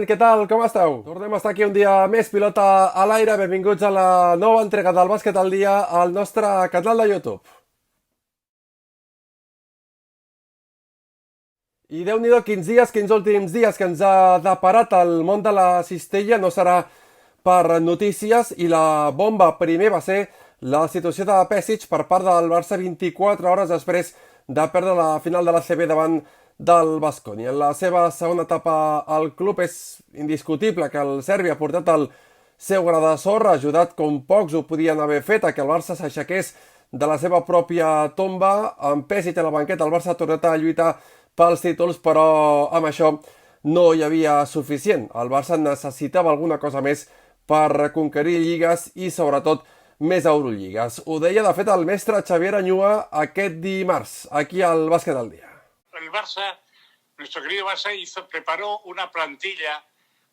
què tal? Com esteu? Tornem a estar aquí un dia més, pilota a l'aire. Benvinguts a la nova entrega del Bàsquet al Dia al nostre canal de YouTube. I Déu-n'hi-do, quins últims dies que ens ha deparat el món de la cistella. No serà per notícies, i la bomba primer va ser la situació de Pešić per part del Barça 24 hores després de perdre la final de la CB davant del Baskonia. En la seva segona etapa al club és indiscutible que el serbi ha portat el seu gra de sorra, ajudat com pocs ho podien haver fet a que el Barça s'aixequés de la seva pròpia tomba. Amb Pešić a la banqueta, el Barça ha tornat a lluitar pels títols, però amb això no hi havia suficient. El Barça necessitava alguna cosa més per conquerir lligues i sobretot més Eurolligues. Ho deia de fet el mestre Xavier Añua aquest dimarts, aquí al Bàsquet al Dia. El Barça, nuestro querido Barça, preparó una plantilla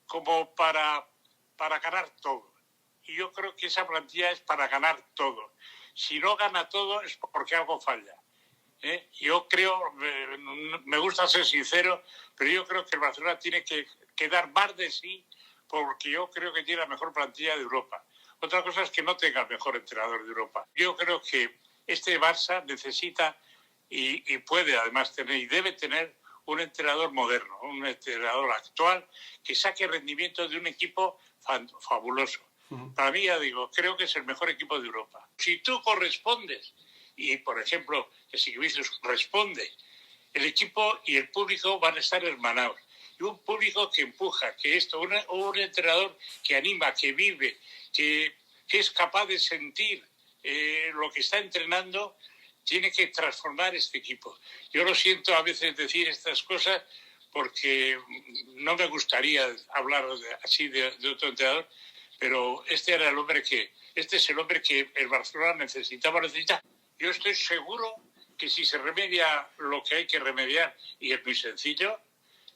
como para ganar todo. Y yo creo que esa plantilla es para ganar todo. Si no gana todo es porque algo falla. Yo creo, me gusta ser sincero, pero yo creo que el Barcelona tiene que dar más de sí, porque yo creo que tiene la mejor plantilla de Europa. Otra cosa es que no tenga el mejor entrenador de Europa. Yo creo que este Barça necesita y puede además tener y debe tener un entrenador moderno, un entrenador actual que saque rendimiento de un equipo fabuloso. Para mí, ya digo, creo que es el mejor equipo de Europa. Si tú correspondes y, por ejemplo, que si Vinicius responde, el equipo y el público van a estar hermanados. Y un público que empuja, que un entrenador que anima, que vive, que es capaz de sentir lo que está entrenando, tiene que transformar este equipo. Yo lo siento a veces decir estas cosas porque no me gustaría hablar así de otro entrenador, pero este es el hombre que el Barcelona necesita. Yo estoy seguro que si se remedia lo que hay que remediar, y es muy sencillo,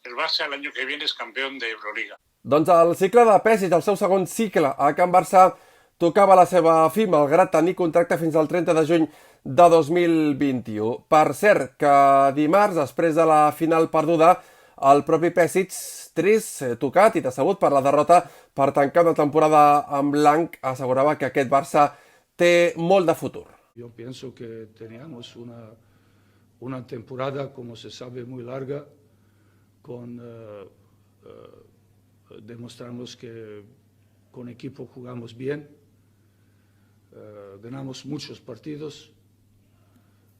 el Barça el año que viene es campeón de Euroliga. Doncs el cicle de Pešić, el seu segon cicle a Can Barça, tocava la seva fi, malgrat tenir contracte fins al 30 de juny de 2021. Per cert, que dimarts, després de la final perduda, el propi Pešić, trist, tocat i decebut per la derrota per tancar una temporada en blanc, assegurava que aquest Barça té molt de futur. Yo pienso que teníamos una temporada, como se sabe, muy larga, demostramos que con equipo jugamos bien, ganamos muchos partidos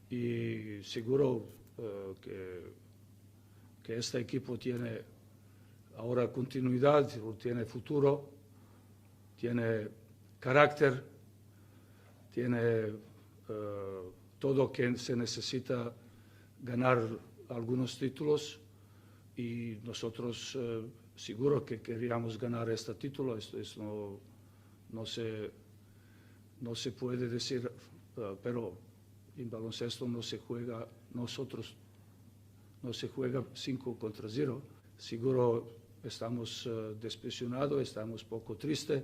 y seguro que este equipo tiene ahora continuidad, tiene futuro, tiene carácter, tiene todo que se necesita ganar algunos títulos, y nosotros seguro que queríamos ganar este título. Esto no se puede decir, pero en baloncesto no se juega 5 contra 0. Seguro estamos decepcionados, estamos poco tristes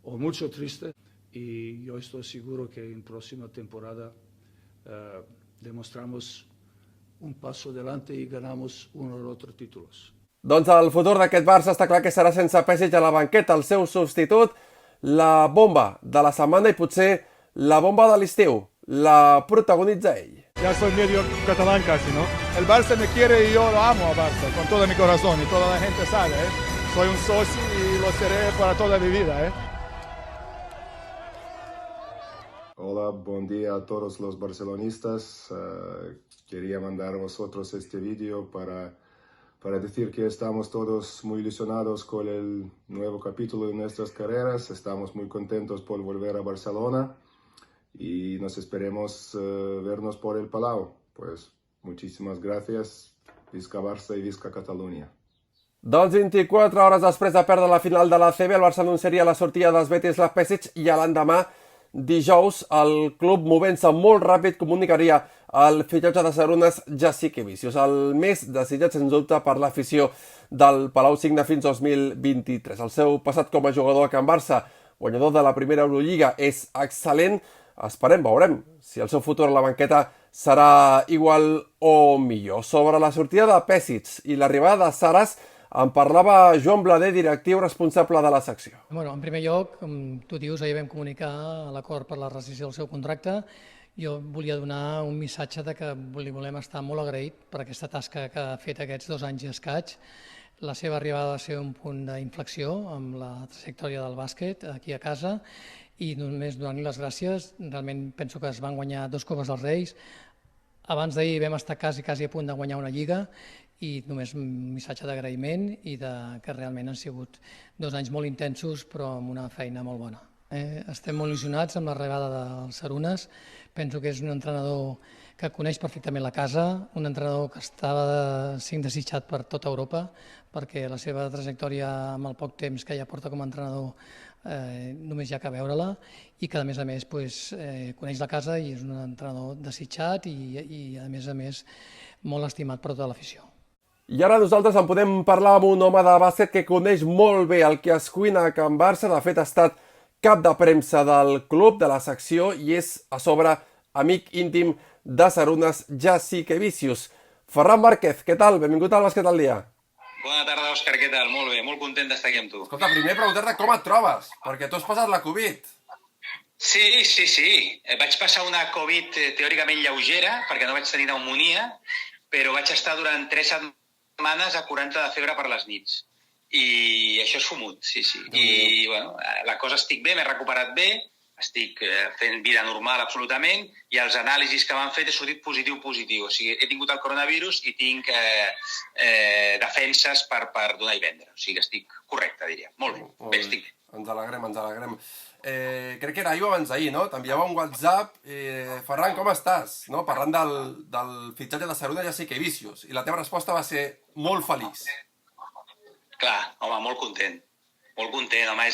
o mucho tristes, y yo estoy seguro que en próxima temporada demostramos un paso adelante y ganamos uno o otro títulos. Doncs el futur d'aquest Barça està clar que serà sense Pešić a la banqueta. El seu substitut, la bomba de la setmana i potser la bomba de l'estiu, la protagonitza ell. Ya soy medio catalán casi, ¿no? El Barça me quiere y yo lo amo a Barça, con todo mi corazón, y toda la gente sabe, ¿eh? Soy un socio y lo seré para toda mi vida, ¿eh? Hola, buen día a todos los barcelonistas. Quería mandar a vosotros este vídeo para decir que estamos todos muy ilusionados con el nuevo capítulo de nuestras carreras. Estamos muy contentos por volver a Barcelona y nos esperemos vernos por el Palau. Pues muchísimas gracias. Visca Barça i visca Catalunya. Doncs 24 hores després de perdre la final de la CB, el Barça anunciaria la sortida dels Betislav Pešić i a l'endemà, dijous, el club, movent-se molt ràpid, comunicaria el fitxatge de Sarunas Jasikevičius, el més desitjat, sens dubte, per l'afició del Palau, signa fins 2023. El seu passat com a jugador a Can Barça, guanyador de la primera Eurolliga, és excel·lent. Esperem, veurem si el seu futur a la banqueta serà igual o millor. Sobre la sortida de Pešić i l'arribada de Saras, En parlava Joan Blader, directiu responsable de la secció. Bueno, en primer lloc, com tu dius, ahir vam comunicar l'acord per la rescisió del seu contracte. Jo volia donar un missatge de que li volem estar molt agraït per aquesta tasca que ha fet aquests 2 anys i escaig. La seva arribada va ser un punt d'inflexió amb la trajectòria del bàsquet aquí a casa i només donar-li les gràcies. Realment penso que es van guanyar 2 Copes dels Reis. Abans d'ahir vam estar quasi a punt de guanyar una lliga i només un missatge d'agraïment i que realment han sigut 2 anys molt intensos però amb una feina molt bona. Estem molt il·lusionats amb l'arribada del Sarunas. Penso que és un entrenador que coneix perfectament la casa, un entrenador que estava sent desitjat per tota Europa perquè la seva trajectòria amb el poc temps que ja porta com a entrenador només hi ha que veure-la i que a més coneix la casa i és un entrenador desitjat i a més molt estimat per tota l'afició. I ara nosaltres en podem parlar amb un home de bàsquet que coneix molt bé el que es cuina a Can Barça. De fet, ha estat cap de premsa del club, de la secció, i és a sobre amic íntim de Sarunas Jassikevicius. Ferran Márquez, què tal? Benvingut al Bàsquet al dia. Bona tarda, Òscar, què tal? Molt bé, molt content d'estar aquí amb tu. Escolta, primer preguntar-te com et trobes, perquè tu has passat la Covid. Sí. Vaig passar una Covid teòricament lleugera, perquè no vaig tenir pneumònia, però vaig estar durant 3 setmanes a 40 de febre per les nits. I això és fumut, sí. I, bueno, la cosa estic bé, m'he recuperat bé, estic fent vida normal absolutament i els anàlisis que m'han fet he sortit positiu. O sigui, he tingut el coronavirus i tinc defenses per donar i vendre. O sigui, estic correcte, diria. Molt bé, estic bé. Ens alegrem. Crec que era ahir o abans d'ahir, no? T'enviava un WhatsApp. Ferran, com estàs? No? Parlant del fitxatge de Sarunas Jassikevicius. I la teva resposta va ser molt feliç. Clar, home, molt content, home,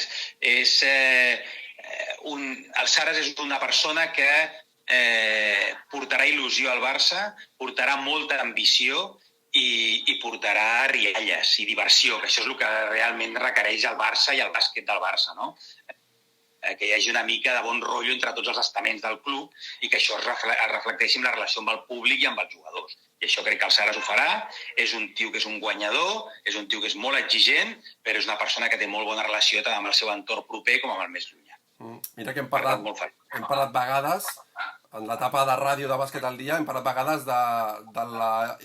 el Saras és una persona que portarà il·lusió al Barça, portarà molta ambició i portarà rialles i diversió, que això és el que realment requereix el Barça i el bàsquet del Barça, no? Que hi hagi una mica de bon rotllo entre tots els estaments del club i que això es reflecteixi en la relació amb el públic i amb els jugadors. I això crec que el Saras ho farà. És un tio que és un guanyador, és un tio que és molt exigent, però és una persona que té molt bona relació tant amb el seu entorn proper com amb el més llunyà. Mira que hem parlat vegades, en l'etapa de ràdio de Bàsquet al dia, hem parlat vegades de la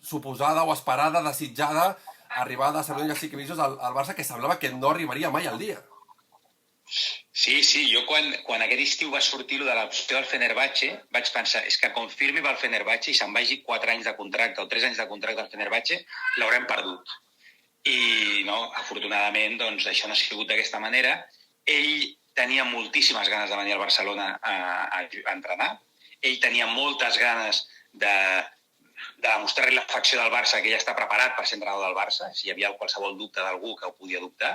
suposada o esperada, desitjada arribada de Sarunas Jassikevicius al Barça, que semblava que no arribaria mai al dia. Sí, jo quan aquest estiu va sortir de l'opció del Fenerbahçe vaig pensar, és que confirmi pel Fenerbahçe i se'n vagi 4 anys de contracte o 3 anys de contracte al Fenerbahçe, l'haurem perdut. I no, afortunadament doncs, això no ha sigut d'aquesta manera. Ell tenia moltíssimes ganes de venir al Barcelona a entrenar. Ell tenia moltes ganes de demostrar-li l'afecció del Barça, que ja està preparat per ser entrenador del Barça, si hi havia qualsevol dubte d'algú que ho podia dubtar,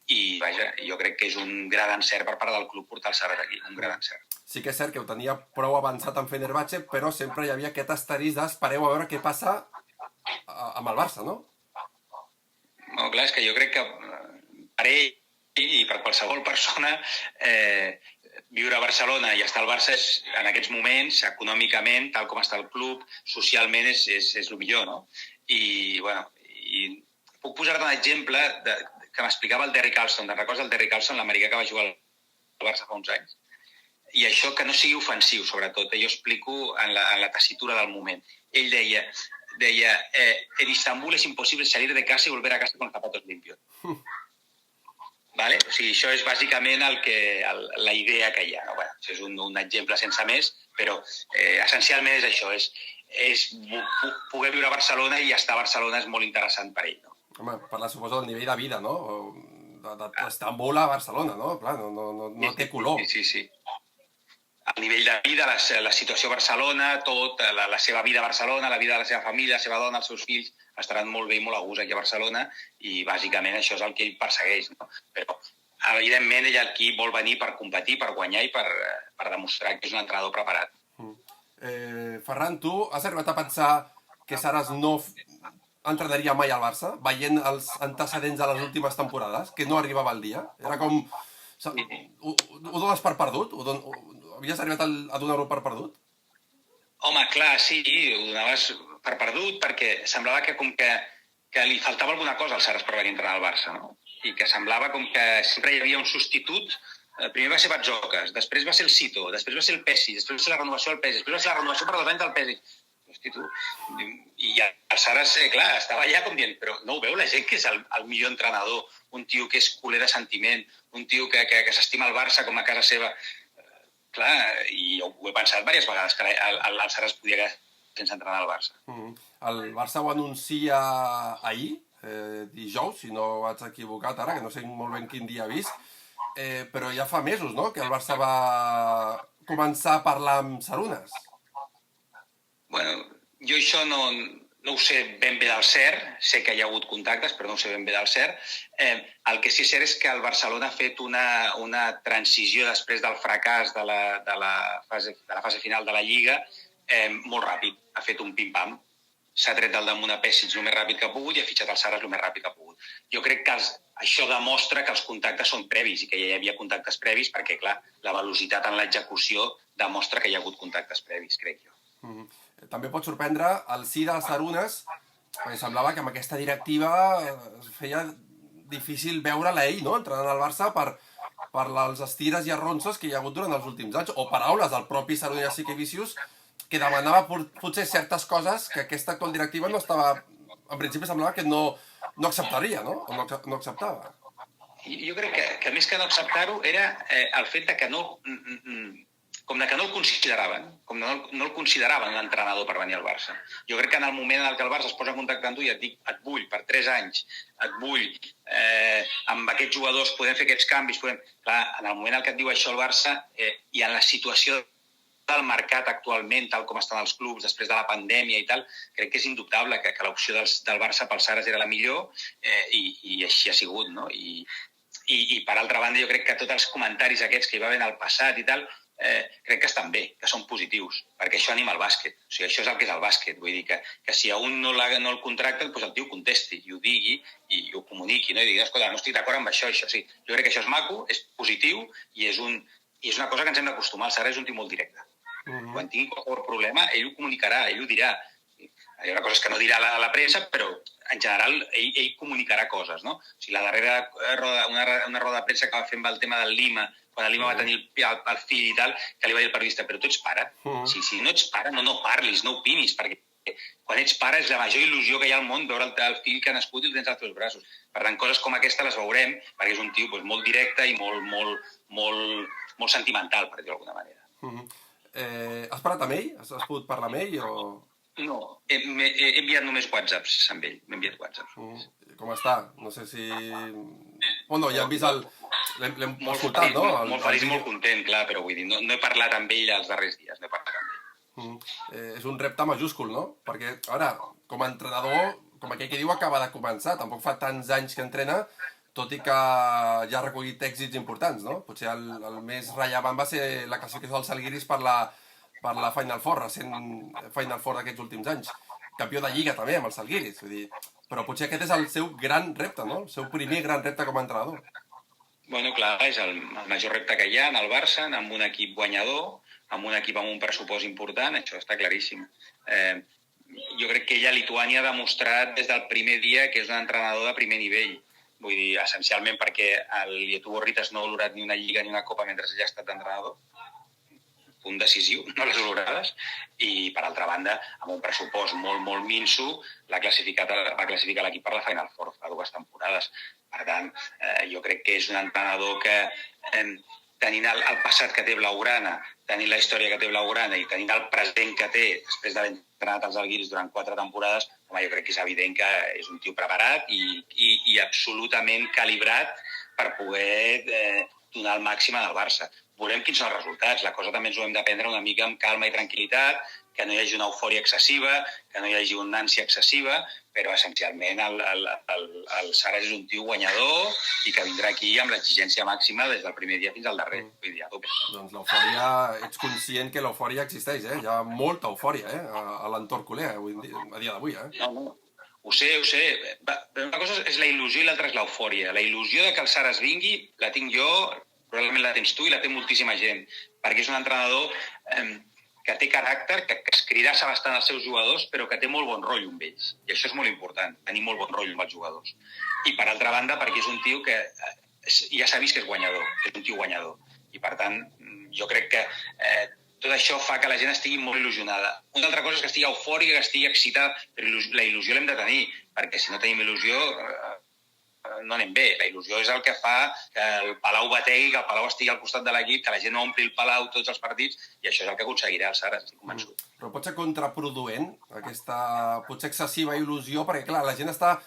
i vaja, jo crec que és un gran encert per part del club portar el Saras aquí, un gran encert. Sí que és cert que ho tenia prou avançat en Fenerbahçe, però sempre hi havia aquest asterisc d'espereu a veure què passa amb el Barça, no? No, clar, és que jo crec que per ell i per qualsevol persona viure a Barcelona i estar al Barça és, en aquests moments, econòmicament, tal com està el club, socialment és el millor, no? I, bueno, puc posar-te un exemple que m'explicava el Derrick Carlson. Te'n recordes el Derrick Carlson, l'americà que va jugar al Barça fa uns anys? I això que no sigui ofensiu, sobretot. Jo explico en la tessitura del moment. Ell deia, en Istanbul és impossible salir de casa i volver a casa con zapatos limpios. Vale? O sigui, això és bàsicament la idea que hi ha. No? Bueno, això és un exemple sense més, però essencialment és això, és poder viure a Barcelona i estar a Barcelona és molt interessant per ell. No? Home, parla, suposo, del nivell de vida, no? D'Estambul a Barcelona, no? Clar, no té color. Sí. El nivell de vida, la situació a Barcelona, tot, la seva vida a Barcelona, la vida de la seva família, la seva dona, els seus fills, estaran molt bé i molt a gust aquí a Barcelona i bàsicament això és el que ell persegueix. No? Però evidentment ell aquí vol venir per competir, per guanyar i per demostrar que és un entrenador preparat. Ferran, tu has arribat a pensar que Saras no entrenaria mai al Barça, veient els antecedents de les últimes temporades, que no arribava al dia? Era com... Ho dones per perdut? Havies arribat a donar-ho per perdut? Home, clar, sí, ho donaves per perdut perquè semblava que com que que li faltava alguna cosa al Saras per venir a entrenar al Barça, no? I que semblava com que sempre hi havia un substitut. Primer va ser Batzocas, després va ser el Sito, després va ser el Pesic, després va ser la renovació del Pesic, després va ser la renovació per 2 anys del Pesic. Hosti, tu. I el Saras, clar, estava allà com dient, però no ho veu la gent que és el millor entrenador, un tio que és culer de sentiment, un tio que s'estima el Barça com a casa seva. Clar, i ho he pensat diverses vegades, que el Saras podia quedar sense entrenar al Barça. El Barça ho anuncia ahir, dijous, si no vaig equivocat ara, que no sé molt ben quin dia ha vist, però ja fa mesos, no?, que el Barça va començar a parlar amb Sarunas. Bueno, jo això no ho sé ben bé del cert, sé que hi ha hagut contactes, però no ho sé ben bé del cert. El que sí és cert és que el Barcelona ha fet una transició després del fracàs de la fase final de la Lliga molt ràpid. Ha fet un pim-pam. S'ha tret del damunt a Pesic el més ràpid que ha pogut i ha fitxat el Saras el més ràpid que ha pogut. Jo crec que això demostra que els contactes són previs i que ja hi havia contactes previs perquè, clar, la velocitat en l'execució demostra que hi ha hagut contactes previs, crec jo. També pot sorprendre el sí dels Sarunas, perquè semblava que amb aquesta directiva es feia difícil veure-la ell, no?, entrenant al Barça per les estires i arronses que hi ha hagut durant els últims anys, o paraules del propi Sarunas Jasikevičius, que demanava potser certes coses que aquesta actual directiva no estava... En principi semblava que no acceptaria, no? O no acceptava. Jo crec que més que no acceptar-ho era el fet que no... com que no el consideraven, com no el consideraven un entrenador per venir al Barça. Jo crec que en el moment en què el Barça es posa en contacte amb tu i et dic, et vull per 3 anys, et vull, amb aquests jugadors podem fer aquests canvis, Clar, en el moment en què et diu això el Barça i en la situació del mercat actualment, tal com estan els clubs després de la pandèmia i tal, crec que és indubtable que l'opció del Barça pel Saras era la millor i així ha sigut, no? I per altra banda, jo crec que tots els comentaris aquests que hi va haver en el passat i tal, crec que estan bé, que són positius, perquè això anima el bàsquet. O sigui, això és el que és el bàsquet. Vull dir que si a un no el contracten, doncs el tio contesti i ho digui i ho comuniqui, no? I digui, escolta, no estic d'acord amb això, sí. Jo crec que això és maco, és positiu i és una cosa que ens hem d'acostumar. El Saras és un tio molt directe. Quan tingui qualsevol problema, ell ho comunicarà, ell ho dirà. Hi ha una cosa que no dirà a la premsa, però en general ell comunicarà coses, no? O sigui, la darrera roda, una roda de premsa que va fer amb el tema del Lima, quan el Lima va tenir el fill i tal, que li va dir el periodista, però tu ets pare? Si no ets pare, no parlis, no opinis, perquè quan ets pare és la major il·lusió que hi ha al món veure el fill que ha nascut i el tens als teus braços. Per tant, coses com aquesta les veurem, perquè és un tio molt directe i molt sentimental, per dir-ho d'alguna manera. Has parlat amb ell? Has pogut parlar amb ell o...? No, he enviat només whatsapps amb ell, m'he enviat whatsapps. Com està? No sé si... Bueno, ja hem vist el... L'hem escoltat, no? Molt feliç, molt content, clar, però vull dir, no he parlat amb ell els darrers dies, no he parlat amb ell. És un repte majúscul, no? Perquè, ara, com a entrenador, com aquell que diu, acaba de començar, tampoc fa tants anys que entrena, tot i que ja ha recollit èxits importants, no? Potser el més rellevant va ser la classificació dels Žalgiris per la Final Four, recent Final Four d'aquests últims anys. Campió de Lliga també amb els Žalgiris, vull dir... Però potser aquest és el seu gran repte, no? El seu primer gran repte com a entrenador. Bueno, clar, és el major repte que hi ha en el Barça, amb un equip guanyador, amb un equip amb un pressupost important, això està claríssim. Jo crec que ella a Lituània ha demostrat des del primer dia que és un entrenador de primer nivell. Vull dir, essencialment perquè el Lietuvo-Ritas no ha valorat ni una lliga ni una copa mentre ell ha estat entrenador. Punt decisiu, no les valorades. I, per altra banda, amb un pressupost molt minso, va classificar l'equip per la Final Four fa 2 temporades. Per tant, jo crec que és un entrenador que, tenint el passat que té Blaugrana, tenint la història que té Blaugrana i tenint el present que té després d'haver entrenat els Žalgiris durant 4 temporades, home, jo crec que és evident que és un tio preparat i absolutament calibrat per poder donar el màxim al Barça. Veurem quins són els resultats. La cosa també ens ho hem de prendre una mica amb calma i tranquil·litat, que no hi hagi una eufòria excessiva, que no hi hagi una ànsia excessiva, però essencialment el Saras és un tio guanyador i que vindrà aquí amb l'exigència màxima des del primer dia fins al darrer. Vull dir, a tope. Doncs l'eufòria, ets conscient que l'eufòria existeix, eh? Hi ha molta eufòria, a l'entorn culer, a dia d'avui, No, ho sé. Una cosa és la il·lusió i l'altra és l'eufòria. La il·lusió de que el Saras vingui la tinc jo, probablement la tens tu i la té moltíssima gent, perquè és un entrenador que té caràcter, que escridassa bastant als seus jugadors, però que té molt bon rotllo amb ells. I això és molt important, tenir molt bon rotllo amb els jugadors. I per altra banda, perquè és un tio que ja s'ha vist que és guanyador, que és un tio guanyador. I per tant, jo crec que tot això fa que la gent estigui molt il·lusionada. Una altra cosa és que estigui eufòrica, que estigui excitada, però la il·lusió l'hem de tenir, perquè si no tenim il·lusió no anem bé. La il·lusió és el que fa que el Palau bategui, que el Palau estigui al costat de l'equip, que la gent no ompli el Palau tots els partits, i això és el que aconseguirà el Sara, estic convençut. Però pot ser contraproduent, aquesta potser excessiva il·lusió, perquè clar, la gent està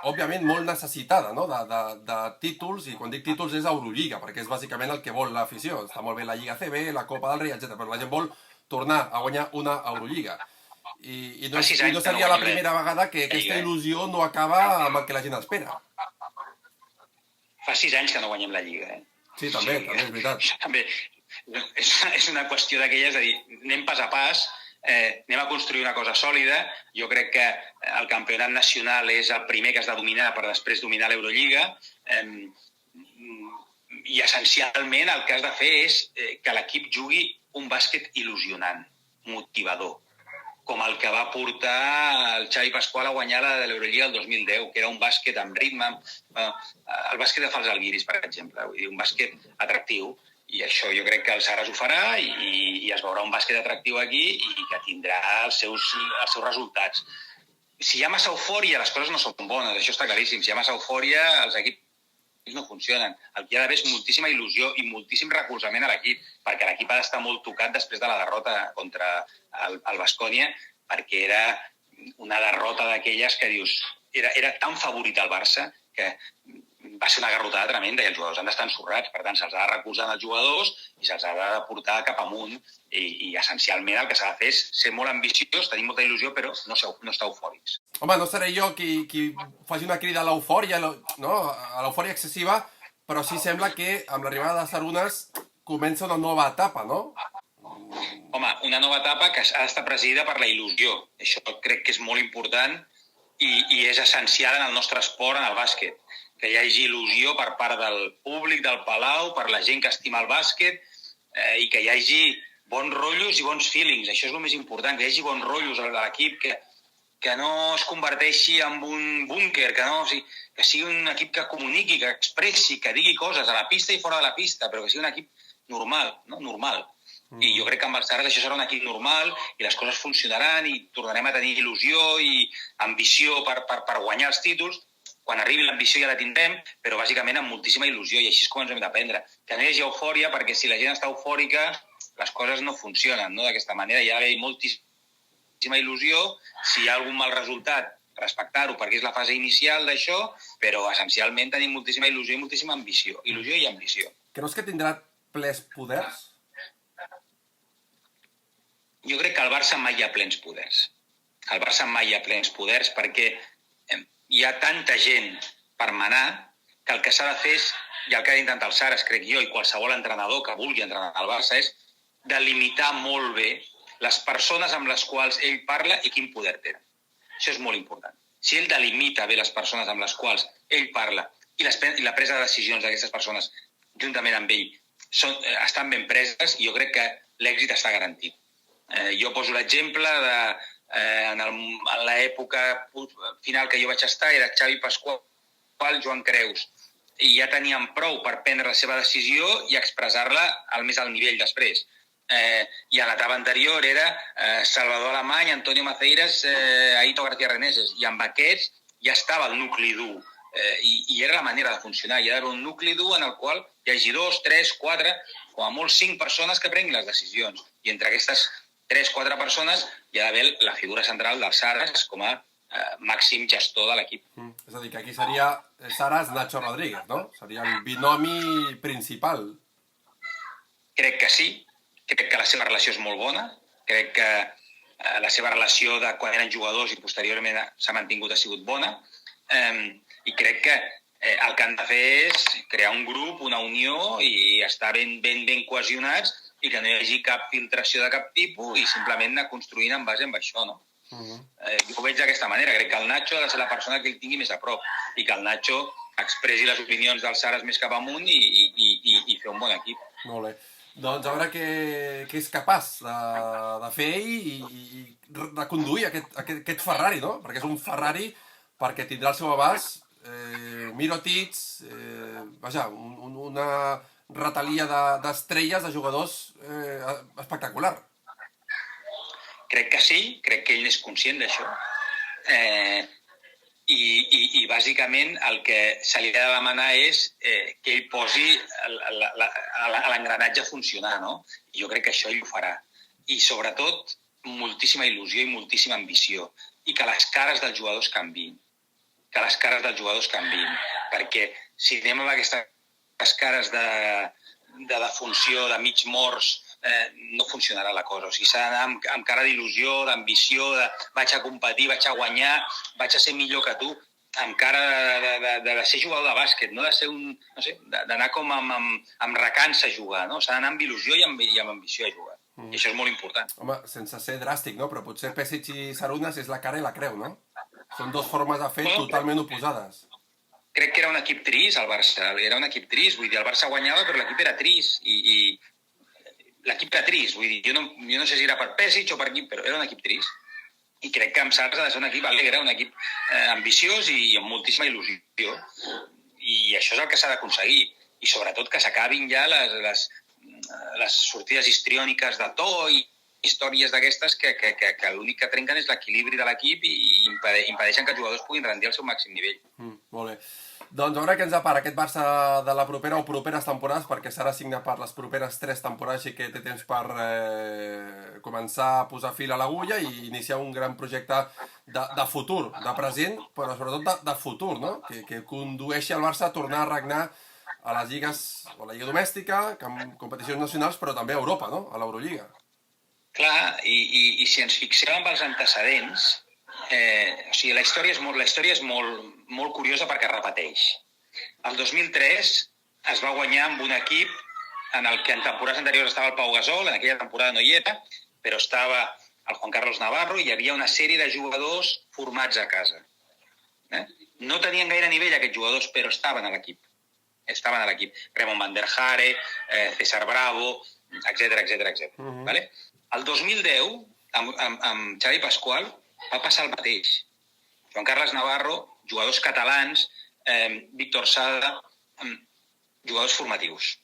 òbviament molt necessitada, no?, de títols, i quan dic títols és Eurolliga, perquè és bàsicament el que vol l'afició. Està molt bé la Lliga CB, la Copa del Rei, etc. Però la gent vol tornar a guanyar una Eurolliga. I no seria la primera vegada que aquesta il·lusió no acaba amb el que la gent espera. Fa 6 anys que no guanyem la Lliga, Sí, també és veritat. També és una qüestió d'aquelles de dir, anem pas a pas, anem a construir una cosa sòlida. Jo crec que el campionat nacional és el primer que has de dominar per després dominar l'Eurolliga, i essencialment el que has de fer és que l'equip jugui un bàsquet il·lusionant, motivador, com el que va portar el Xavi Pasqual a guanyar la de l'Eurolliga el 2010, que era un bàsquet amb ritme, el bàsquet de Fals Alguiris, per exemple, vull dir, un bàsquet atractiu, i això jo crec que el Saras ho farà i es veurà un bàsquet atractiu aquí i que tindrà els seus resultats. Si hi ha massa eufòria, les coses no són bones, això està claríssim. Si hi ha massa eufòria, els equips no funcionen. El que hi ha d'haver és moltíssima il·lusió i moltíssim recolzament a l'equip, perquè l'equip ha d'estar molt tocat després de la derrota contra el Baskonia, perquè era una derrota d'aquelles que dius... Era tan favorit el Barça que va ser una garrotada tremenda i els jugadors han d'estar ensorrats. Per tant, se'ls ha de recolzar els jugadors i se'ls ha de portar cap amunt. I essencialment el que s'ha de fer és ser molt ambiciós, tenir molta il·lusió, però no estar eufòrics. Home, no seré jo qui faci una crida a l'eufòria, no? A l'eufòria excessiva, però sí sembla que amb l'arribada de Sarunas comença una nova etapa, no? Home, una nova etapa que ha d'estar presidida per la il·lusió. Això crec que és molt important i és essencial en el nostre esport, en el bàsquet. Que hi hagi il·lusió per part del públic, del Palau, per la gent que estima el bàsquet, i que hi hagi bons rotllos i bons feelings. Això és el més important, que hi hagi bons rotllos a l'equip, que no es converteixi en un búnquer, que sigui un equip que comuniqui, que expressi, que digui coses a la pista i fora de la pista, però que sigui un equip normal, no? Normal. I jo crec que amb el Saras això serà un equip normal i les coses funcionaran i tornarem a tenir il·lusió i ambició per guanyar els títols. Quan arribi l'ambició ja la tindrem, però bàsicament amb moltíssima il·lusió, i així és com ens hem d'aprendre. Que no hi hagi eufòria, perquè si la gent està eufòrica, les coses no funcionen, no? D'aquesta manera hi ha d'haver moltíssima il·lusió. Si hi ha algun mal resultat, respectar-ho, perquè és la fase inicial d'això, però essencialment tenim moltíssima il·lusió i moltíssima ambició. Il·lusió i ambició. Creus que tindrà plens poders? Jo crec que al Barça mai hi ha plens poders. Al Barça mai hi ha plens poders perquè hi ha tanta gent per manar que el que s'ha de fer és, i el que ha d'intentar el Saras, crec jo, i qualsevol entrenador que vulgui entrenar al Barça, és delimitar molt bé les persones amb les quals ell parla i quin poder tenen. Això és molt important. Si ell delimita bé les persones amb les quals ell parla i la presa de decisions d'aquestes persones juntament amb ell estan ben preses, jo crec que l'èxit està garantit. Jo poso l'exemple en l'època final que jo vaig estar, era Xavi Pasqual, Joan Creus, i ja tenien prou per prendre la seva decisió i expressar-la al més alt nivell després. I a l'etapa anterior era Salvador Alemany, Antonio Maceiras, Aito García Reneses, i amb aquests ja estava el nucli dur. I era la manera de funcionar, hi ha d'haver un nucli dur en el qual hi hagi 2, 3, 4, com a molt 5 persones que prenguin les decisions. I entre aquestes 3-4 persones hi ha d'haver la figura central del Saras com a màxim gestor de l'equip. És a dir, que aquí seria Saras-Nacho Rodríguez, no? Seria el binomi principal. Crec que sí. Crec que la seva relació és molt bona. Crec que la seva relació de quan eren jugadors i posteriorment s'ha mantingut ha sigut bona. I crec que el que han de fer és crear un grup, una unió i estar ben cohesionats i que no hi hagi cap filtració de cap tipus i simplement anar construint en base a això, no? Jo ho veig d'aquesta manera. Crec que el Nacho ha de ser la persona que el tingui més a prop i que el Nacho expressi les opinions del Saras més cap amunt i fer un bon equip. Molt bé. Doncs a veure què és capaç de fer ell i de conduir aquest Ferrari, no? Perquè és un Ferrari perquè tindrà al seu abast Mirotic, vaja, una ratalia d'estrelles, de jugadors espectacular. Crec que sí, crec que ell és conscient d'això. I bàsicament el que se li ha de demanar és que ell posi l'engranatge a funcionar, no? I jo crec que això ell ho farà. I sobretot moltíssima il·lusió i moltíssima ambició. I que les cares dels jugadors canviïn. Que les cares dels jugadors canviïn. Perquè si anem amb aquestes cares de defunció, de mig morts, no funcionarà la cosa. O sigui, s'ha d'anar amb cara d'il·lusió, d'ambició, de vaig a competir, vaig a guanyar, vaig a ser millor que tu, amb cara de ser jugador de bàsquet, no de ser un... no sé, d'anar com amb recança a jugar, no? S'ha d'anar amb il·lusió i amb ambició a jugar. I això és molt important. Home, sense ser dràstic, no? Però potser Pesic i Sarunas és la cara i la creu, no? Són dues formes de fer totalment oposades. Crec que era un equip trist, el Barça. Era un equip trist, vull dir, el Barça guanyava, però l'equip era trist. I l'equip era trist, vull dir, jo no sé si era per Pesic o per equip, però era un equip trist. I crec que amb Sars ha de ser un equip alegre, un equip ambiciós i amb moltíssima il·lusió. I això és el que s'ha d'aconseguir. I sobretot que s'acabin ja les sortides histriòniques de to i històries d'aquestes que l'únic que trenquen és l'equilibri de l'equip i impedeixen que els jugadors puguin rendir al seu màxim nivell. Molt bé. Doncs a veure què ens depara aquest Barça de la propera o properes temporades, perquè serà signat per les properes 3 temporades i que té temps per començar a posar fil a l'agulla i iniciar un gran projecte de futur, de present, però sobretot de futur, no? Que condueixi el Barça a tornar a regnar a les lligues, o la lliga domèstica, en competicions nacionals, però també a Europa, no? A l'Eurolliga. Clar, i si ens fixem en els antecedents, o sigui, la història és molt curiosa perquè es repeteix. El 2003 es va guanyar amb un equip en el que en temporades anteriors estava el Pau Gasol, en aquella temporada no hi era, però estava el Juan Carlos Navarro i hi havia una sèrie de jugadors formats a casa. No tenien gaire nivell aquests jugadors, però estaven a l'equip. Estaven a l'equip. Raymond Van der Hare, César Bravo, etc. Vale? El 2010, amb Xavi Pasqual, va passar el mateix. Joan Carles Navarro, jugadors catalans, Víctor Sada, jugadors formatius.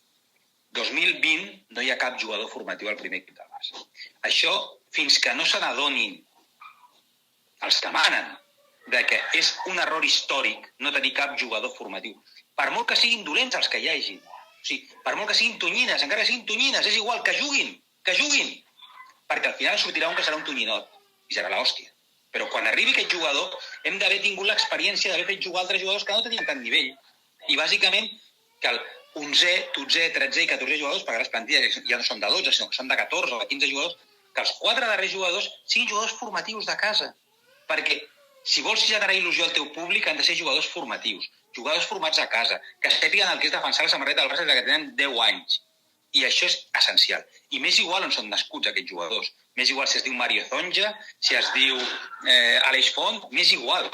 2020 no hi ha cap jugador formatiu al primer equip del Barça. Això, fins que no se n'adonin els que manen de que és un error històric no tenir cap jugador formatiu. Per molt que siguin dolents els que hi hagi. O sigui, per molt que siguin tonyines, encara que siguin tonyines, és igual, que juguin. Perquè al final sortirà un que serà un tonyinot i serà l'hòstia. Però quan arribi aquest jugador hem d'haver tingut l'experiència d'haver fet jugar altres jugadors que no tenien tant nivell. I bàsicament que el 11è, 12è, 13è i 14è jugadors, perquè les plantilles ja no són de 12, sinó que són de 14 o de 15 jugadors, que els 4 darrers jugadors siguin jugadors formatius de casa. Perquè si vols generar il·lusió al teu públic han de ser jugadors formatius, jugadors formats a casa, que sàpiguen el que és defensar la samarreta del Barça des que tenen 10 anys. I això és essencial. I m'és igual on són nascuts aquests jugadors. M'és igual si es diu Mario Zonja, si es diu Aleix Font, m'és igual.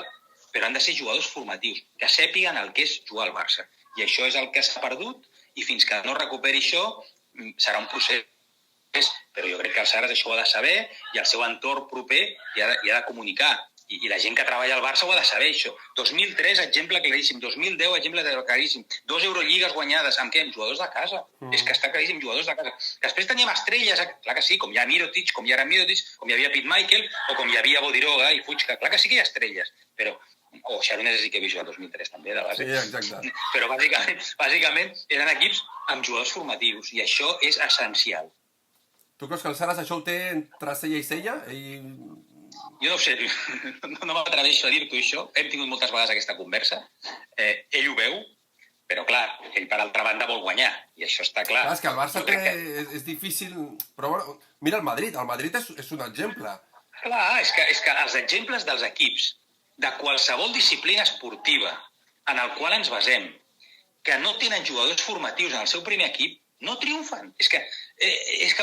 Però han de ser jugadors formatius, que sàpiguen el que és jugar al Barça. I això és el que s'ha perdut i fins que no recuperi això serà un procés. Però jo crec que el Saras això ho ha de saber i el seu entorn proper hi ha de comunicar. I la gent que treballa al Barça ho ha de saber, això. 2003, exemple claríssim. 2010, exemple claríssim. 2 Eurolligas guanyades. Amb què? Amb jugadors de casa. És que està claríssim, jugadors de casa. Després teníem estrelles, clar que sí, com hi ha Mirotic, com hi era Mirotic, com hi havia Pete Michael, o com hi havia Bodiroga i Fuchka. Clar que sí que hi ha estrelles, però... O Sharunas sí que havia jugat 2003 també, de base. Sí, exacte. Però bàsicament eren equips amb jugadors formatius i això és essencial. Tu creus que el Saras això ho té entre cella i cella? Jo no ho sé, no m'atreveixo a dir-t'ho això. Hem tingut moltes vegades aquesta conversa. Ell ho veu, però clar, ell per altra banda vol guanyar, i això està clar. Clar, és que el Barça és difícil... Però bueno, mira el Madrid és un exemple. Clar, és que els exemples dels equips de qualsevol disciplina esportiva en el qual ens basem, que no tenen jugadors formatius en el seu primer equip, no triomfen. És que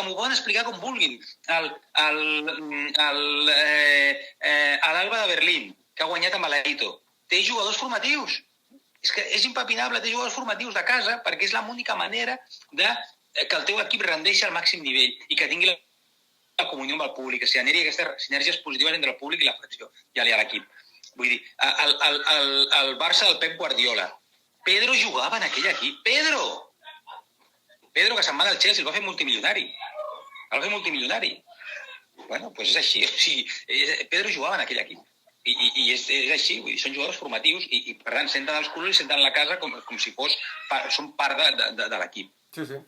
m'ho poden explicar com vulguin. L'Alba de Berlín, que ha guanyat amb l'Aito, té jugadors formatius. És que és impepinable, té jugadors formatius de casa perquè és l'única manera de que el teu equip rendeixi al màxim nivell i que tingui la comunió amb el públic, que s'hi generi aquestes sinergies positives entre el públic i l'afició i l'equip. Vull dir, el Barça del Pep Guardiola, Pedro jugava en aquell equip. Pedro, que se'n va del Chelsea, el va fer multimilionari. Bueno, doncs és així. O sigui, Pedro jugava en aquell equip. I és així, vull dir, són jugadors formatius i per tant senten els colors i senten la casa com si són part de l'equip. Sí.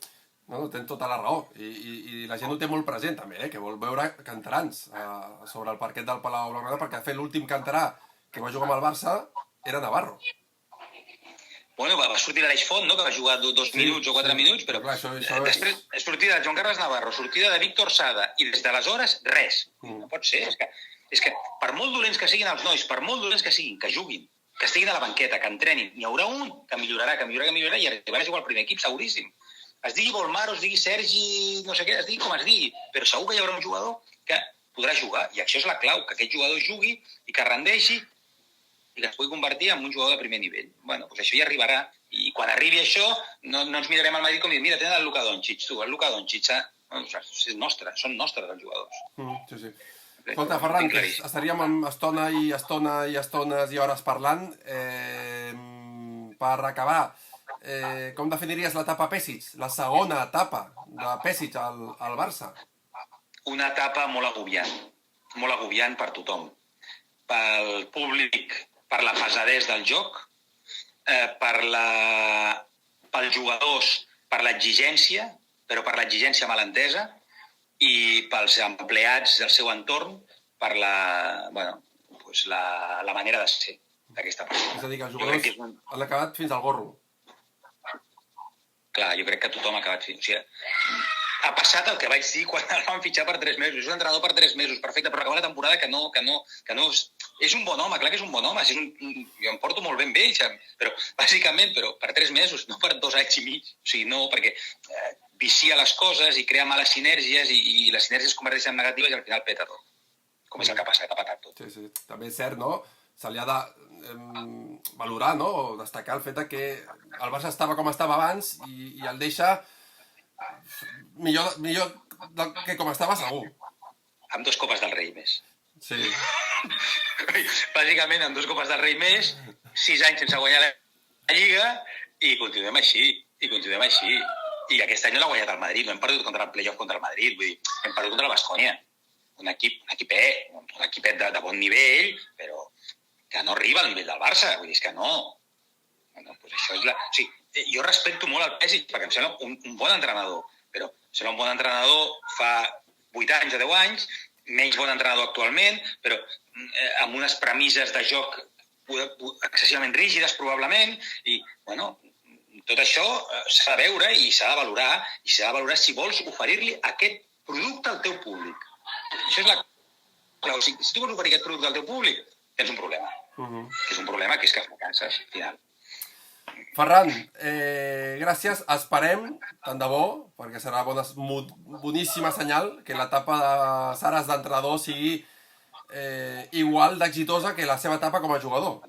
No, tens tota la raó. I la gent ho té molt present, també, que vol veure canterans sobre el parquet del Palau Blaugrana, perquè de fet l'últim canterà que va jugar amb el Barça era Navarro. Bueno, va sortir l'Aleix Font, no?, que va jugar 2 minuts o 4 minuts, però després sortida de Joan Carles Navarro, sortida de Víctor Sada, i des d'aleshores res. No pot ser. És que per molt dolents que siguin els nois, per molt dolents que siguin, que juguin, que estiguin a la banqueta, que entrenin, n'hi haurà un que millorarà i arribarà a jugar al primer equip, seguríssim. Es digui Volmaro, es digui Sergi, no sé què, es digui com es digui, però segur que hi haurà un jugador que podrà jugar, i això és la clau, que aquest jugador jugui i que rendeixi i que es pugui convertir en un jugador de primer nivell. Bueno, doncs això ja arribarà, i quan arribi això no ens mirarem al Madrid com dir, mira, tenen el Luka Doncic, el Luka Doncic, és nostre, són nostres els jugadors. Sí. Escolta, Ferran, estaríem estona i estones i hores parlant. Per acabar, com definiries l'etapa Pesic, la segona etapa de Pesic al Barça? Una etapa molt agobiant per tothom. Pel públic, per la pesadesa del joc, pels jugadors, per l'exigència, però per l'exigència mal entesa, i pels empleats del seu entorn, per la manera de ser d'aquesta persona. És a dir, que els jugadors han acabat fins al gorro. Clar, jo crec que tothom ha acabat fins... O sigui, ha passat el que vaig dir quan el van fitxar per 3 mesos. És un entrenador per 3 mesos, perfecte, però acabar la temporada que no... És un bon home, clar que és un bon home. Jo em porto molt ben amb ell, però bàsicament per 3 mesos, no per 2 anys i mig. O sigui, no, perquè vicia les coses i crea males sinergies i les sinergies es converteixen en negatives i al final peta tot. Com és el que ha passat, ha patat tot. Sí. També és cert, no? Se li ha de valorar, no? O destacar el fet que el Barça estava com estava abans i el deixa millor que com estava segur. Amb 2 copes del rei més. Sí. Bàsicament, amb 2 copes del rei més, 6 anys sense guanyar la Lliga i continuem així. I aquest any no l'ha guanyat el Madrid, no hem perdut contra el playoff contra el Madrid, vull dir, hem perdut contra el Baskonia. Un equipet de bon nivell, però que no arriba al nivell del Barça, vull dir, és que no. Bueno, doncs això és o sigui, jo respecto molt el Pesic, perquè em sembla un bon entrenador, però sembla un bon entrenador fa 8 anys o 10 anys, menys bon entrenador actualment, però amb unes premisses de joc excessivament rígides, probablement, i, bueno, tot això s'ha de veure i s'ha de valorar, si vols oferir-li aquest producte al teu públic. Això és la clau. Si tu vols oferir aquest producte al teu públic, tens un problema. És un problema que és que fracasses, al final. Ferran, gràcies. Esperem, tant de bo, perquè serà boníssima senyal que l'etapa de Saras d'entrenador sigui igual d'exitosa que la seva etapa com a jugador.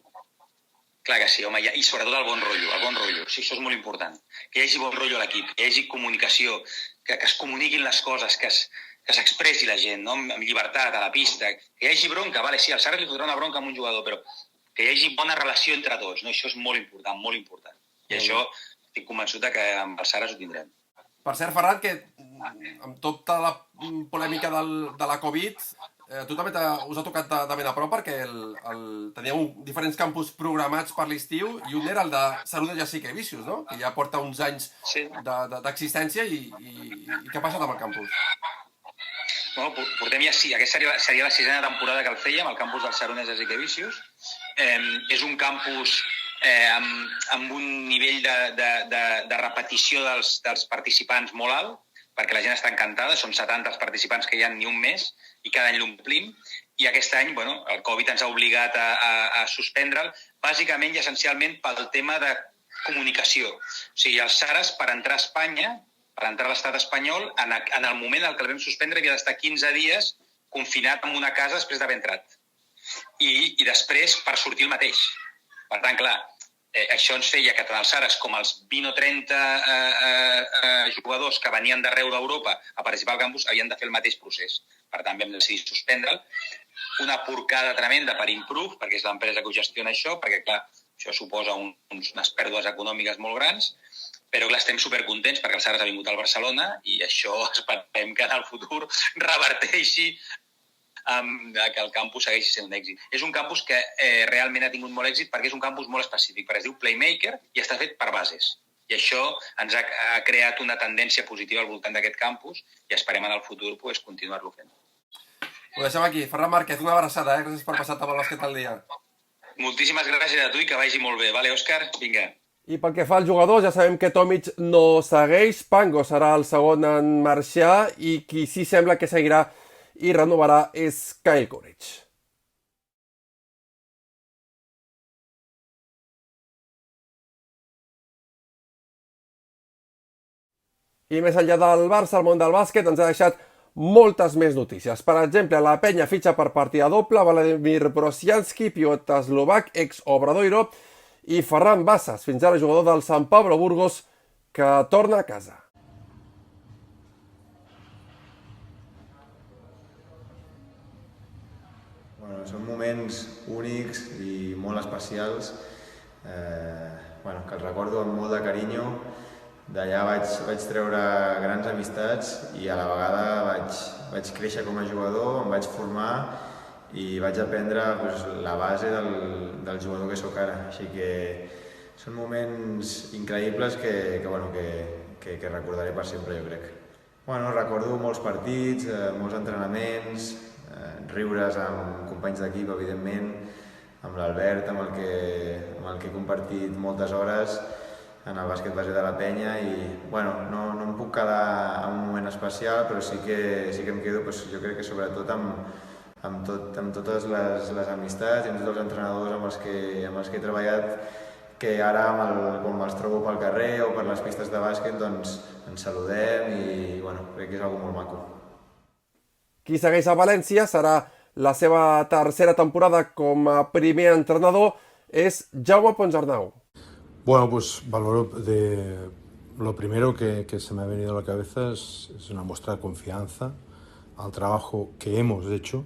Clar que sí, home, i sobretot el bon rotllo. Sí, això és molt important. Que hi hagi bon rotllo a l'equip, que hi hagi comunicació, que es comuniquin les coses, que s'expressi la gent, no? Amb llibertat, a la pista, que hi hagi bronca, vale, sí, al Saras li fotrà una bronca amb un jugador, però que hi hagi bona relació entre tots, no? Això és molt important, molt important. I això estic convençut que amb el Saras ho tindrem. Per cert, Ferran, que amb tota la polèmica de la Covid, tu també us ha tocat de ben a prop perquè teníeu diferents campus programats per l'estiu i un era el de Salut de Jessica i Vicius, no? Que ja porta uns anys d'existència i què ha passat amb el campus? Bueno, portem ja aquesta seria la 6a temporada que el fèiem, el campus del Sarunes de Vicius. És un campus amb un nivell de repetició dels participants molt alt, perquè la gent està encantada, són 70 els participants que hi ha ni un mes, i cada any l'omplim, i aquest any, bueno, el Covid ens ha obligat a suspendre'l, bàsicament i essencialment pel tema de comunicació. O sigui, el Saras, per entrar a Espanya, per entrar a l'estat espanyol, en el moment en què el vam suspendre havia d'estar 15 dies confinat en una casa després d'haver entrat. I després per sortir el mateix. Per tant, clar, això ens feia que tant els Sares com els 20 o 30 jugadors que venien d'arreu d'Europa a participar al campus havien de fer el mateix procés. Per tant, vam decidir suspendre'l. Una porcada tremenda per Improve, perquè és l'empresa que ho gestiona això, perquè, clar, això suposa unes pèrdues econòmiques molt grans, però, clar, estem supercontents perquè el Sares ha vingut al Barcelona i això esperem que en el futur reverteixi que el campus segueixi sent un èxit. És un campus que realment ha tingut molt èxit perquè és un campus molt específic, perquè es diu Playmaker i està fet per bases. I això ens ha creat una tendència positiva al voltant d'aquest campus i esperem en el futur continuar-lo fent. Ho deixem aquí. Ferran Márquez, una abraçada, gràcies per passar amb el bàsquet al dia. Moltíssimes gràcies a tu i que vagi molt bé. Vale, Òscar? Vinga. I pel que fa als jugadors, ja sabem que Tomic no segueix, Pango serà el segon en marxar i qui sí sembla que seguirà i renovarà és Kyle Courage. I més enllà del Barça, el món del bàsquet ens ha deixat moltes més notícies. Per exemple, la Penya fitxa per partida doble Vladimir Brosianski, pivot eslovac, ex-Obradoiro, i Ferran Bassas, fins ara jugador del Sant Pablo Burgos, que torna a casa. Són moments únics i molt especials que els recordo amb molt de carinyo. D'allà vaig treure grans amistats i a la vegada vaig créixer com a jugador, em vaig formar i vaig aprendre la base del jugador que sóc ara. Així que són moments increïbles que recordaré per sempre, jo crec. Recordo molts partits, molts entrenaments, riures amb companys d'equip, evidentment, amb l'Albert, amb el que he compartit moltes hores en el bàsquet base de la Penya i no em puc quedar en un moment especial, però sí que em quedo, jo crec que sobretot amb totes les amistats i amb tots els entrenadors amb els que he treballat, que ara quan me'ls trobo pel carrer o per les pistes de bàsquet doncs ens saludem i crec que és algo molt maco. Qui segueix a València serà la seva tercera temporada com a primer entrenador, és Jaume Ponsarnau. Bueno, pues valoro lo primero que se me ha venido a la cabeza es una muestra de confianza al trabajo que hemos hecho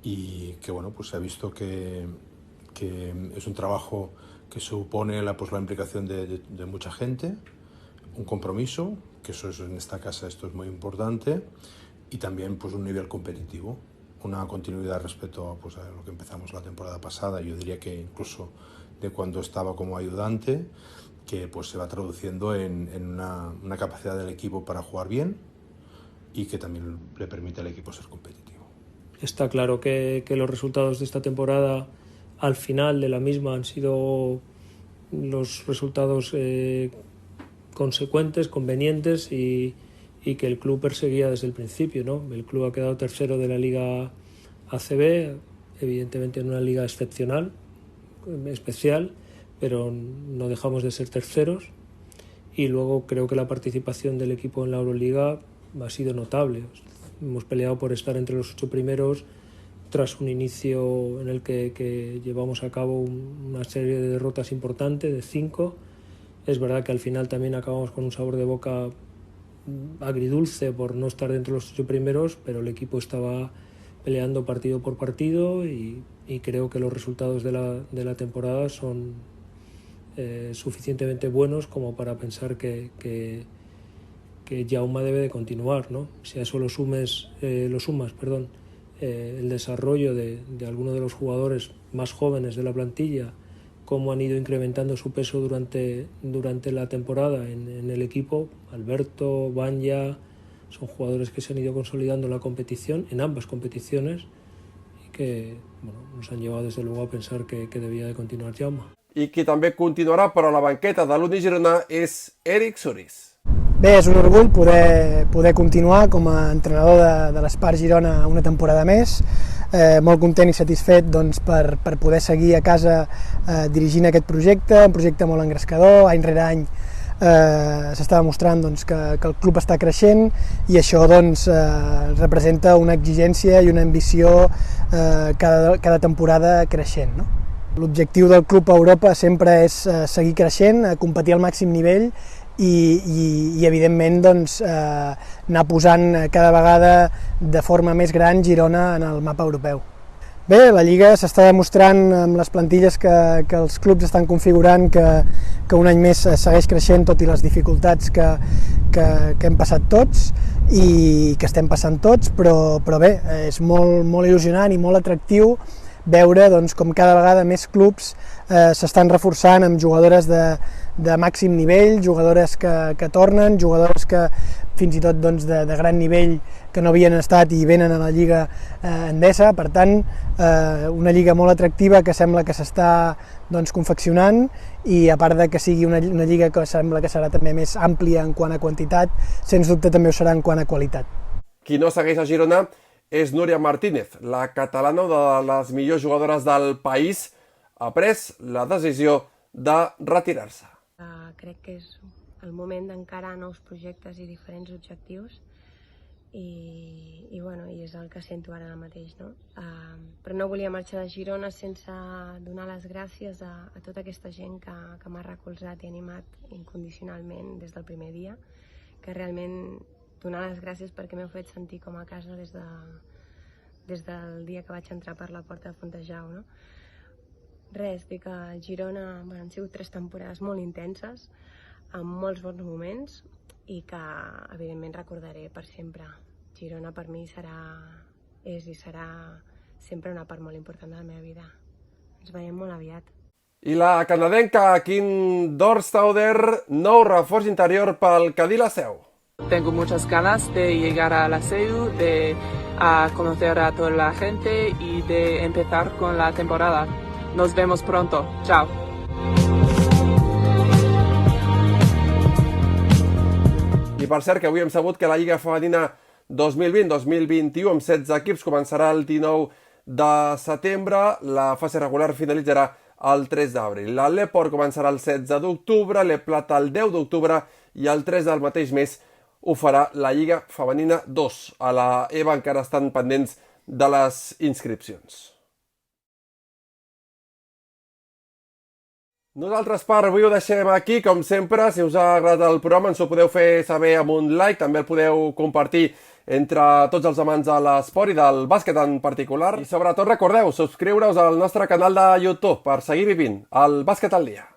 y que pues se ha visto que es un trabajo que supone la implicación de mucha gente, un compromiso, que eso es, en esta casa esto es muy importante, y también un nivel competitivo, una continuidad respecto a lo que empezamos la temporada pasada, yo diría que incluso de cuando estaba como ayudante, que se va traduciendo en una capacidad del equipo para jugar bien y que también le permite al equipo ser competitivo. Está claro que los resultados de esta temporada al final de la misma han sido los resultados consecuentes, convenientes y que el club perseguía desde el principio, ¿no? El club ha quedado tercero de la Liga ACB, evidentemente en una liga excepcional, especial, pero no dejamos de ser terceros y luego creo que la participación del equipo en la Euroliga ha sido notable. Hemos peleado por estar entre los 8 primeros tras un inicio en el que llevamos a cabo una serie de derrotas importantes, de 5. Es verdad que al final también acabamos con un sabor de boca agridulce por no estar dentro de los 8 primeros, pero el equipo estaba peleando partido por partido y creo que los resultados de la temporada son suficientemente buenos como para pensar que Jaume debe de continuar, ¿no? Si a eso lo sumas, el desarrollo de algunos de los jugadores más jóvenes de la plantilla, cómo han ido incrementando su peso durante la temporada en el equipo, Alberto, Banja, son jugadores que se han ido consolidando en la competición, en ambas competiciones, y que nos han llevado desde luego a pensar que debía de continuar Jaume. I qui també continuarà per a la banqueta de l'Uni Girona és Eric Soris. Bé, és un orgull poder continuar com a entrenador de l'Espart Girona una temporada més. Molt content i satisfet per poder seguir a casa dirigint aquest projecte, un projecte molt engrescador. Any rere any s'està demostrant que el club està creixent i això representa una exigència i una ambició cada temporada creixent, no? L'objectiu del club a Europa sempre és seguir creixent, competir al màxim nivell i evidentment doncs, anar posant cada vegada de forma més gran Girona en el mapa europeu. Bé, la Lliga s'està demostrant amb les plantilles que els clubs estan configurant que un any més segueix creixent tot i les dificultats que hem passat tots i que estem passant tots, però bé, és molt il·lusionant i molt atractiu veure doncs, com cada vegada més clubs s'estan reforçant amb jugadores de màxim nivell, jugadores que tornen, jugadores que fins i tot doncs, de gran nivell que no havien estat i venen a la Lliga Endesa. Per tant, una lliga molt atractiva que sembla que s'està doncs, confeccionant i a part de que sigui una lliga que sembla que serà també més àmplia en quant a quantitat, sens dubte també ho serà en quant a qualitat. Qui no segueix a Girona és Núria Martínez, la catalana, una de les millors jugadores del país, ha pres la decisió de retirar-se. Crec que és el moment d'encarar nous projectes i diferents objectius i és el que sento ara mateix. No? Però no volia marxar de Girona sense donar les gràcies a tota aquesta gent que m'ha recolzat i animat incondicionalment des del primer dia, que realment donar les gràcies perquè m'heu fet sentir com a casa des del dia que vaig entrar per la porta de Fontejau. No? Res, dir que a Girona han sigut 3 temporades molt intenses, amb molts bons moments i que evidentment recordaré per sempre. Girona per mi és i serà sempre una part molt important de la meva vida. Ens veiem molt aviat. I la canadenca Kim Dorstauder, nou reforç interior pel Cadí la Seu. Tengo muchas ganas de llegar a la SEU, de conocer a toda la gente y de empezar con la temporada. Nos vemos pronto. Chao. I per cert que avui hem sabut que la Lliga Femenina 2020-2021 amb 16 equips començarà el 19 de setembre. La fase regular finalitzarà el 3 d'abril. La l'Eport començarà el 16 d'octubre, l'Eplata el 10 d'octubre i el 3 del mateix mes ho farà la Lliga Femenina 2. A la EVA encara estan pendents de les inscripcions. Nosaltres per avui ho deixem aquí, com sempre. Si us ha agradat el programa ens ho podeu fer saber amb un like, també el podeu compartir entre tots els amants de l'esport i del bàsquet en particular. I sobretot recordeu subscriure-us al nostre canal de YouTube per seguir vivint el bàsquet al dia.